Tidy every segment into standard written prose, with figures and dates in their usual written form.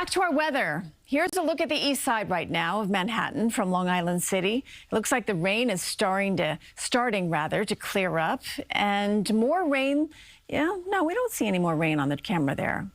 Back to our weather. Here's a look at the east side right now of Manhattan from Long Island City. It looks like the rain is starting to clear up, and more rain. Yeah, no, we don't see any more rain on the camera there.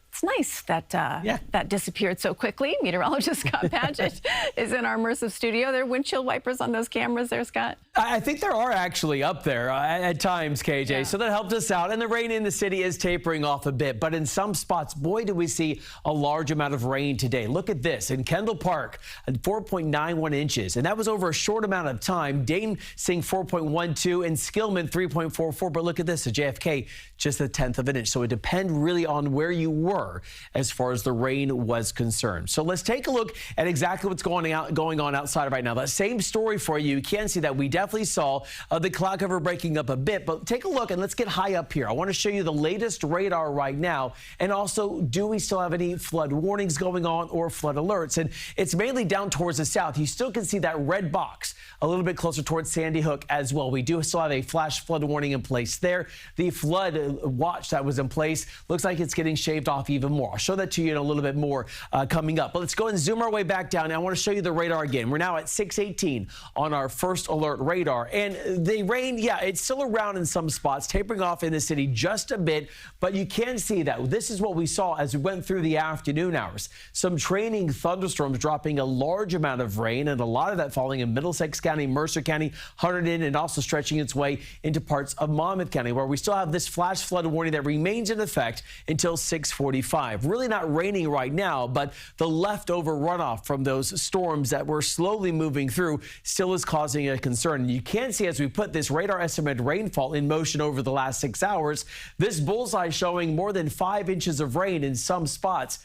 It's nice that that disappeared so quickly. Meteorologist Scott Padgett is in our immersive studio. There are windshield wipers on those cameras there, Scott? I think there are actually up there at times, KJ. Yeah. So that helped us out. And the rain in the city is tapering off a bit. But in some spots, boy, do we see a large amount of rain today. Look at this. In Kendall Park, 4.91 inches. And that was over a short amount of time. Dayton seeing 4.12 and Skillman 3.44. But look at this. At JFK, just 1/10 of an inch. So it depends really on where you were as far as the rain was concerned. So let's take a look at exactly what's going on outside right now. That same story for you. You can see that we definitely saw the cloud cover breaking up a bit, but take a look and let's get high up here. I want to show you the latest radar right now, and also, do we still have any flood warnings going on or flood alerts? And it's mainly down towards the south. You still can see that red box a little bit closer towards Sandy Hook as well. We do still have a flash flood warning in place there. The flood watch that was in place looks like it's getting shaved off even more. I'll show that to you in a little bit more coming up. But let's go and zoom our way back down. I want to show you the radar again. We're now at 618 on our first alert radar. And the rain, yeah, it's still around in some spots, tapering off in the city just a bit. But you can see that this is what we saw as we went through the afternoon hours. Some training thunderstorms dropping a large amount of rain, and a lot of that falling in Middlesex County, Mercer County, Hunterdon, and also stretching its way into parts of Monmouth County, where we still have this flash flood warning that remains in effect until 6:45. Really not raining right now, but the leftover runoff from those storms that were slowly moving through still is causing a concern. And you can see as we put this radar estimated rainfall in motion over the last 6 hours, this bullseye showing more than 5 inches of rain in some spots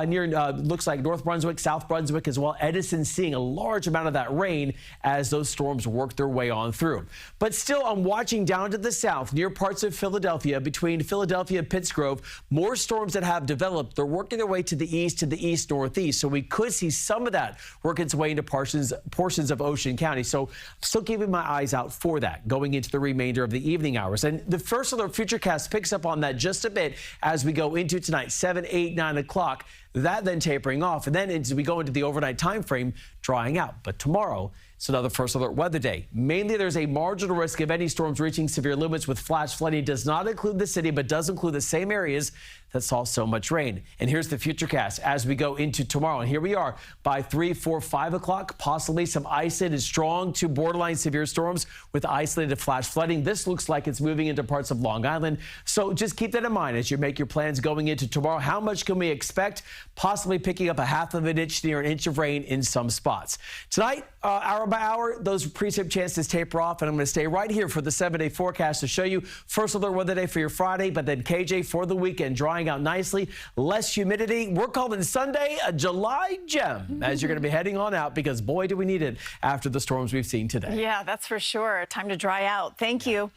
near looks like North Brunswick, South Brunswick as well. Edison seeing a large amount of that rain as those storms work their way on through. But still, I'm watching down to the south near parts of Philadelphia, between Philadelphia and Pittsgrove, more storms that have developed. They're working their way to the east northeast. So we could see some of that work its way into portions of Ocean County. So still keeping my eyes out for that going into the remainder of the evening hours. And the first alert futurecast picks up on that just a bit as we go into tonight, 7, 8, 9 o'clock. That then tapering off, and then as we go into the overnight time frame, drying out. But tomorrow, it's another first alert weather day. Mainly, there's a marginal risk of any storms reaching severe limits with flash flooding. It does not include the city, but does include the same areas that saw so much rain. And here's the futurecast as we go into tomorrow. And here we are by 3, 4, 5 o'clock, possibly some isolated strong to borderline severe storms with isolated flash flooding. This looks like it's moving into parts of Long Island. So just keep that in mind as you make your plans going into tomorrow. How much can we expect? Possibly picking up 1/2 of an inch, near an inch of rain in some spots. Tonight, hour by hour, those precip chances taper off, and I'm going to stay right here for the 7-day forecast to show you first alert weather day for your Friday, but then KJ for the weekend, drying out nicely, less humidity. We're calling Sunday a July gem as you're going to be heading on out, because boy, do we need it after the storms we've seen today. Yeah, that's for sure. Time to dry out. Thank you.